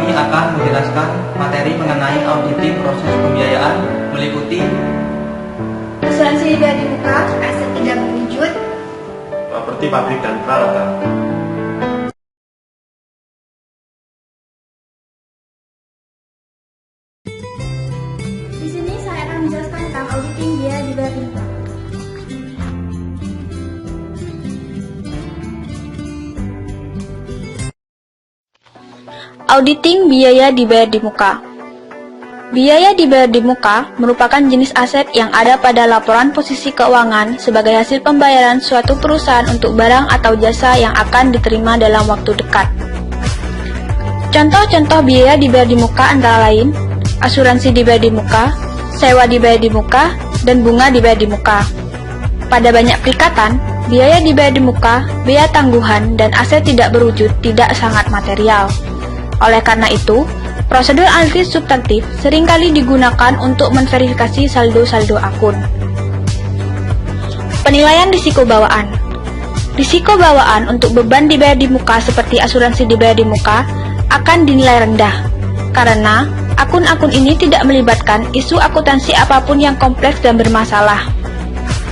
ini akan menjelaskan materi mengenai auditing proses pembiayaan meliputi asuransi dibayar di muka, aset tidak berwujud, properti pabrik dan peralatan. Di sini saya akan menjelaskan tentang auditing biaya dibayar di muka. Auditing biaya dibayar di muka. Biaya dibayar di muka merupakan jenis aset yang ada pada laporan posisi keuangan sebagai hasil pembayaran suatu perusahaan untuk barang atau jasa yang akan diterima dalam waktu dekat. Contoh-contoh biaya dibayar di muka antara lain asuransi dibayar di muka, sewa dibayar di muka, dan bunga dibayar di muka. Pada banyak perikatan, biaya dibayar di muka, biaya tangguhan, dan aset tidak berwujud tidak sangat material. Oleh karena itu, prosedur analisis substantif seringkali digunakan untuk memverifikasi saldo-saldo akun. Penilaian risiko bawaan. Risiko bawaan untuk beban dibayar di muka seperti asuransi dibayar di muka akan dinilai rendah, karena akun-akun ini tidak melibatkan isu akuntansi apapun yang kompleks dan bermasalah.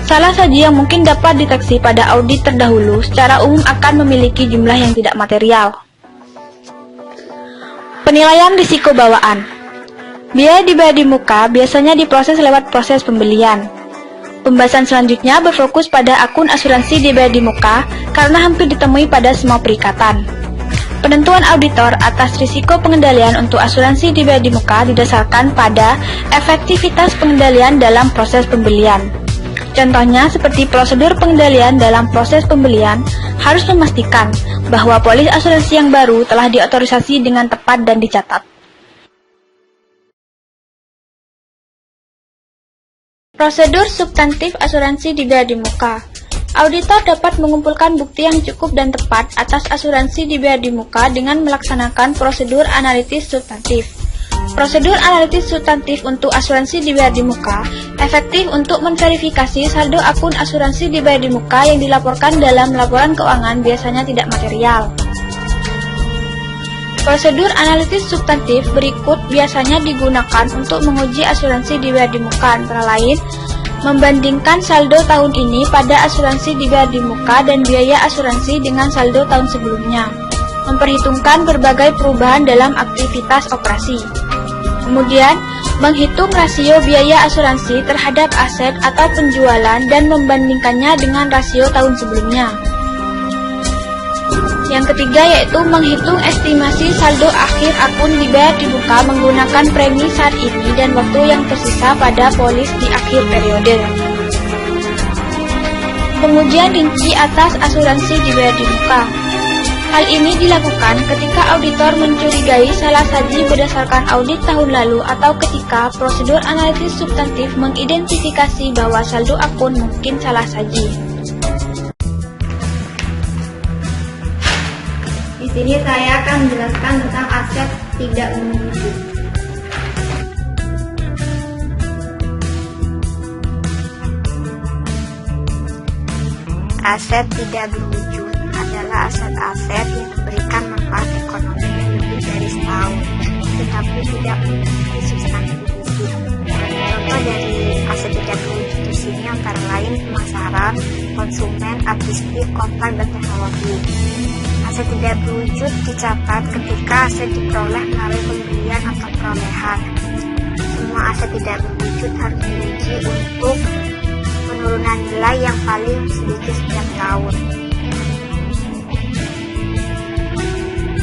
Salah saja yang mungkin dapat deteksi pada audit terdahulu secara umum akan memiliki jumlah yang tidak material. Penilaian risiko bawaan. Biaya dibayar di muka biasanya diproses lewat proses pembelian. Pembahasan selanjutnya berfokus pada akun asuransi dibayar di muka karena hampir ditemui pada semua perikatan. Penentuan auditor atas risiko pengendalian untuk asuransi dibayar di muka didasarkan pada efektivitas pengendalian dalam proses pembelian. Contohnya seperti prosedur pengendalian dalam proses pembelian harus memastikan bahwa polis asuransi yang baru telah diotorisasi dengan tepat dan dicatat. Prosedur substantif asuransi dibayar di muka. Auditor dapat mengumpulkan bukti yang cukup dan tepat atas asuransi dibayar di muka dengan melaksanakan prosedur analitis substantif. Prosedur analitis substantif untuk asuransi dibayar di muka efektif untuk memverifikasi saldo akun asuransi dibayar di muka yang dilaporkan dalam laporan keuangan biasanya tidak material. Prosedur analitis substantif berikut biasanya digunakan untuk menguji asuransi dibayar di muka antara lain membandingkan saldo tahun ini pada asuransi dibayar di muka dan biaya asuransi dengan saldo tahun sebelumnya, memperhitungkan berbagai perubahan dalam aktivitas operasi. Kemudian, menghitung rasio biaya asuransi terhadap aset atau penjualan dan membandingkannya dengan rasio tahun sebelumnya. Yang ketiga yaitu menghitung estimasi saldo akhir akun dibayar di muka menggunakan premi saat ini dan waktu yang tersisa pada polis di akhir periode. Pengujian rinci atas asuransi dibayar di muka. Hal ini dilakukan ketika auditor mencurigai salah saji berdasarkan audit tahun lalu atau ketika prosedur analisis substantif mengidentifikasi bahwa saldo akun mungkin salah saji. Di sini saya akan menjelaskan tentang aset tidak berwujud. Aset tidak berwujud adalah aset-aset yang memberikan manfaat ekonomi lebih dari setahun, tetapi tidak memiliki substansi wujud. Contoh dari aset tidak berwujud di sini antara lain pemasaran, konsumen, administratif, kontrak, dan teknologi. Aset tidak berwujud dicatat ketika aset diperoleh melalui pembelian atau perolehan. Semua aset tidak berwujud harus diuji untuk penurunan nilai yang paling sedikit setiap tahun.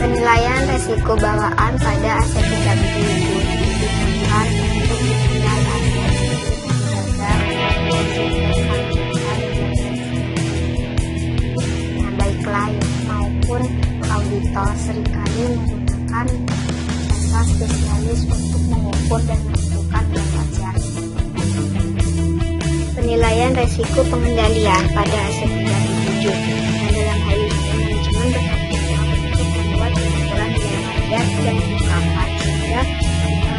Penilaian resiko bawaan pada aset tidak berwujud digunakan untuk menilai aset baik klien maupun auditor seringkali menggunakan data spesialis untuk mengukur dan menentukan yang wajar. Penilaian resiko pengendalian pada aset tidak berwujud. Dalam hal ini manajemen bertanggung jawab untuk membuat pengumpulan yang wajar dan diungkapkan sehingga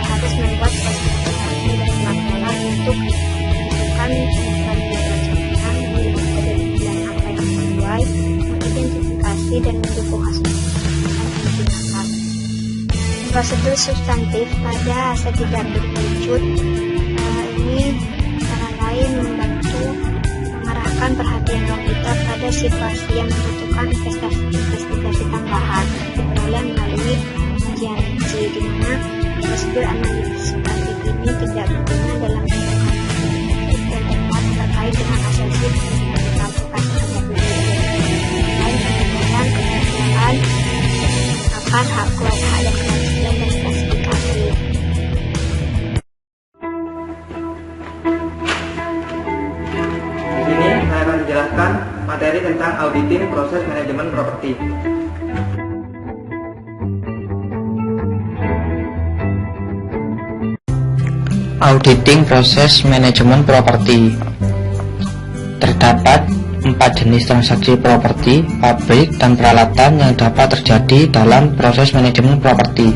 harus membuat spesifikasi dan laporan untuk menentukan pengumpulan biaya jaminan dan apa yang sesuai, mengidentifikasi dan mendukung hasil yang digunakan. Prosedur substantif pada aset tidak berwujud ini antara lain membantu mengarahkan perhatian auditor pada situasi yang membutuhkan investigasi tambahan diperoleh melalui ujian uji, di mana prosedur analisis substantif ini tidak berguna dalam menentukan yang tepat terkait dengan asasi pendidikan tidak lain penilaian kemudian akan hak kewajiban dan kewajiban dan klasifikasi. Di sini saya akan menjelaskan materi tentang auditing proses manajemen properti. Auditing proses manajemen properti. Terdapat 4 jenis transaksi properti, pabrik, dan peralatan yang dapat terjadi dalam proses manajemen properti.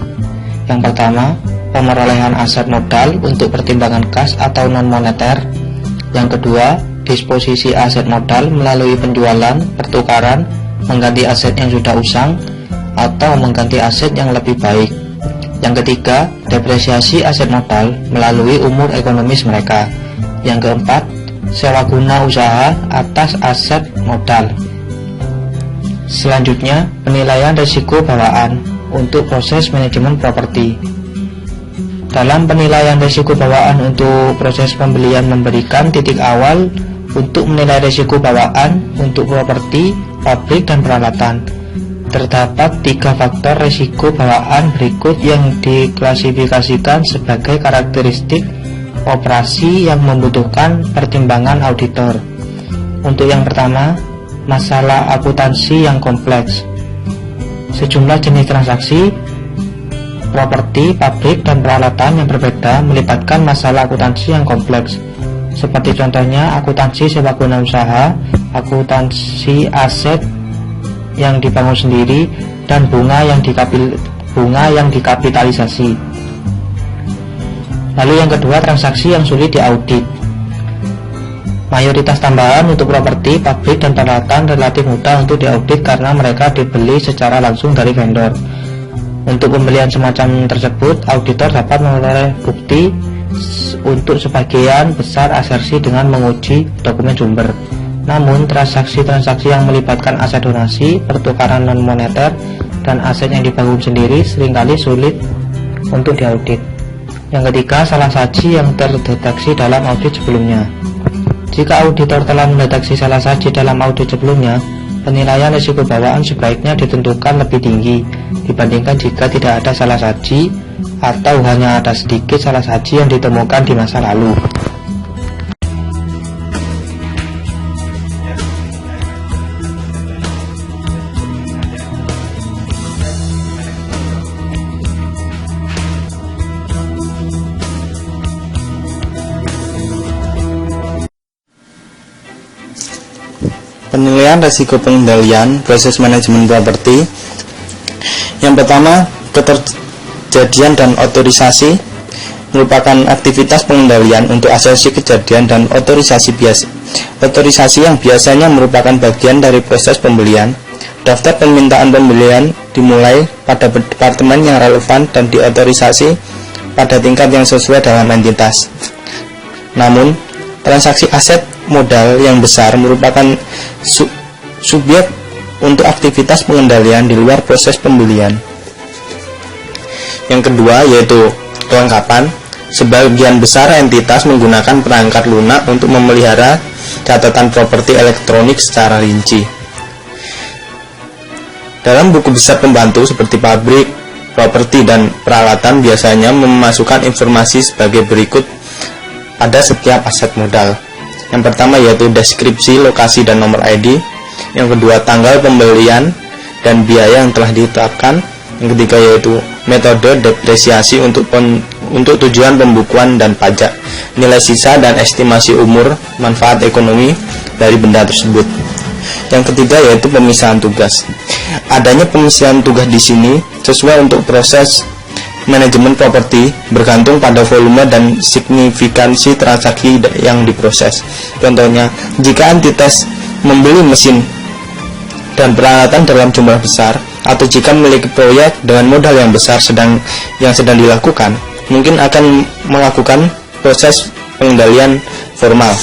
Yang pertama, pemerolehan aset modal untuk pertimbangan kas atau non-moneter. Yang kedua, disposisi aset modal melalui penjualan, pertukaran, mengganti aset yang sudah usang, atau mengganti aset yang lebih baik. Yang ketiga, depresiasi aset modal melalui umur ekonomis mereka. Yang keempat, sewa guna usaha atas aset modal. Selanjutnya, penilaian risiko bawaan untuk proses manajemen properti. Dalam penilaian risiko bawaan untuk proses pembelian memberikan titik awal untuk menilai risiko bawaan untuk properti, pabrik, dan peralatan. Terdapat 3 faktor risiko bawaan berikut yang diklasifikasikan sebagai karakteristik operasi yang membutuhkan pertimbangan auditor. Untuk yang pertama, masalah akuntansi yang kompleks. Sejumlah jenis transaksi properti, pabrik, dan peralatan yang berbeda melibatkan masalah akuntansi yang kompleks. Seperti contohnya akuntansi sewa guna usaha, akuntansi aset yang dibangun sendiri, dan bunga yang dikapitalisasi. Lalu yang kedua, transaksi yang sulit diaudit. Mayoritas tambahan untuk properti, pabrik, dan peralatan relatif mudah untuk diaudit karena mereka dibeli secara langsung dari vendor. Untuk pembelian semacam tersebut, auditor dapat memperoleh bukti untuk sebagian besar asersi dengan menguji dokumen sumber. Namun, transaksi-transaksi yang melibatkan aset donasi, pertukaran non-moneter, dan aset yang dibangun sendiri seringkali sulit untuk diaudit. Yang ketiga, salah saji yang terdeteksi dalam audit sebelumnya. Jika auditor telah mendeteksi salah saji dalam audit sebelumnya, penilaian risiko bawaan sebaiknya ditentukan lebih tinggi dibandingkan jika tidak ada salah saji atau hanya ada sedikit salah saji yang ditemukan di masa lalu. Penilaian risiko pengendalian proses manajemen properti. Yang pertama, keterjadian dan otorisasi merupakan aktivitas pengendalian untuk asesi kejadian dan otorisasi biasa. Otorisasi yang biasanya merupakan bagian dari proses pembelian. Daftar permintaan pembelian dimulai pada departemen yang relevan dan diotorisasi pada tingkat yang sesuai dalam entitas. Namun, transaksi aset modal yang besar merupakan subjek untuk aktivitas pengendalian di luar proses pembelian. Yang kedua yaitu kelengkapan. Sebagian besar entitas menggunakan perangkat lunak untuk memelihara catatan properti elektronik secara rinci. Dalam buku besar pembantu seperti pabrik, properti, dan peralatan biasanya memasukkan informasi sebagai berikut pada setiap aset modal. Yang pertama yaitu deskripsi, lokasi, dan nomor ID. Yang kedua, tanggal pembelian dan biaya yang telah ditetapkan. Yang ketiga yaitu metode depresiasi untuk tujuan pembukuan dan pajak, nilai sisa, dan estimasi umur manfaat ekonomi dari benda tersebut. Yang ketiga yaitu pemisahan tugas. Adanya pemisahan tugas di sini sesuai untuk proses manajemen properti bergantung pada volume dan signifikansi transaksi yang diproses. Contohnya, jika entitas membeli mesin dan peralatan dalam jumlah besar, atau jika memiliki proyek dengan modal yang besar yang sedang dilakukan, mungkin akan melakukan proses pengendalian formal.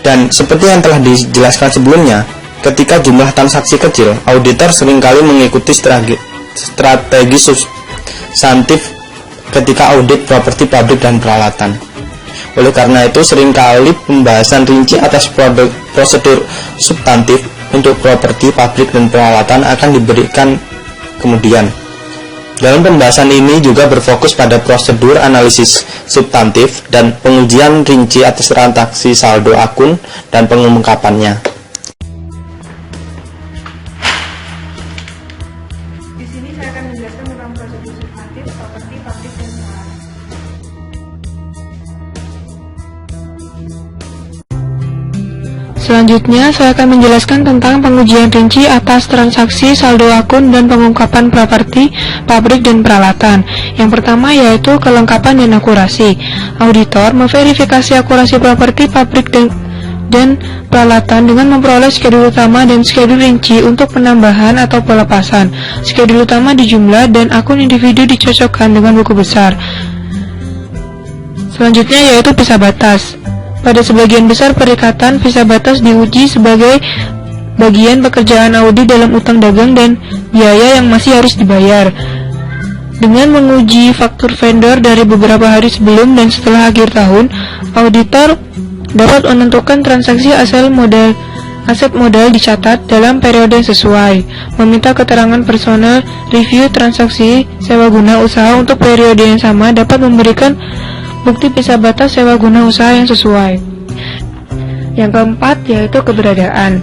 Dan seperti yang telah dijelaskan sebelumnya, ketika jumlah transaksi kecil, auditor seringkali mengikuti strategi substantif ketika audit properti, pabrik, dan peralatan. Oleh karena itu, seringkali pembahasan rinci atas prosedur substantif untuk properti, pabrik, dan peralatan akan diberikan kemudian. Dalam pembahasan ini juga berfokus pada prosedur analisis substantif dan pengujian rinci atas transaksi saldo akun dan pengungkapannya. Di sini saya akan menjelaskan tentang prosedur substantif properti, pabrik, dan peralatan. Selanjutnya, saya akan menjelaskan tentang pengujian rinci atas transaksi saldo akun dan pengungkapan properti, pabrik, dan peralatan. Yang pertama yaitu kelengkapan dan akurasi. Auditor memverifikasi akurasi properti, pabrik, dan peralatan dengan memperoleh skedul utama dan skedul rinci untuk penambahan atau pelepasan. Skedul utama dijumlah dan akun individu dicocokkan dengan buku besar. Selanjutnya yaitu visa batas. Pada sebagian besar perikatan, visa batas diuji sebagai bagian pekerjaan audit dalam utang dagang dan biaya yang masih harus dibayar. Dengan menguji faktur vendor dari beberapa hari sebelum dan setelah akhir tahun, auditor dapat menentukan transaksi aset modal dicatat dalam periode yang sesuai, meminta keterangan personal, review transaksi sewa guna usaha untuk periode yang sama, dapat memberikan bukti visa batas sewa guna usaha yang sesuai. Yang keempat yaitu keberadaan.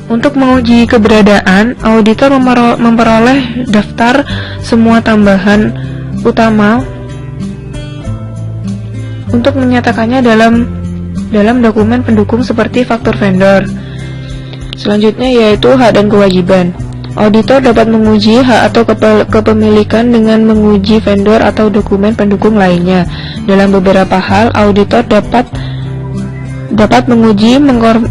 Untuk menguji keberadaan, auditor memperoleh daftar semua tambahan utama untuk menyatakannya dalam dokumen pendukung seperti faktur vendor. Selanjutnya yaitu hak dan kewajiban. Auditor dapat menguji hak atau kepemilikan dengan menguji vendor atau dokumen pendukung lainnya. Dalam beberapa hal, auditor dapat menguji,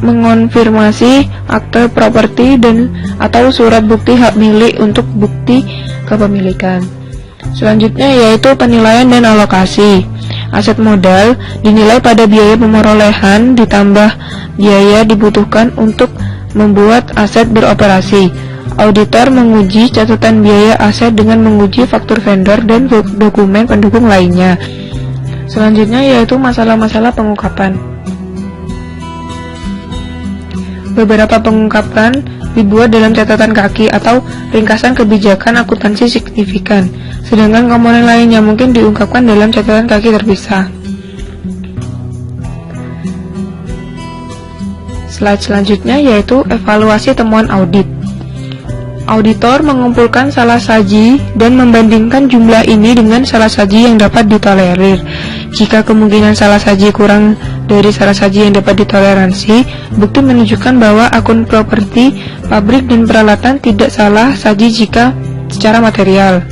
mengonfirmasi akte properti dan atau surat bukti hak milik untuk bukti kepemilikan. Selanjutnya yaitu penilaian dan alokasi. Aset modal dinilai pada biaya pemerolehan ditambah biaya dibutuhkan untuk membuat aset beroperasi. Auditor menguji catatan biaya aset dengan menguji faktur vendor dan dokumen pendukung lainnya. Selanjutnya yaitu masalah-masalah pengungkapan. Beberapa pengungkapan dibuat dalam catatan kaki atau ringkasan kebijakan akuntansi signifikan, sedangkan komponen lainnya mungkin diungkapkan dalam catatan kaki terpisah. Slide selanjutnya yaitu evaluasi temuan audit. Auditor mengumpulkan salah saji dan membandingkan jumlah ini dengan salah saji yang dapat ditolerir. Jika kemungkinan salah saji kurang dari salah saji yang dapat ditoleransi, bukti menunjukkan bahwa akun properti, pabrik, dan peralatan tidak salah saji jika secara material.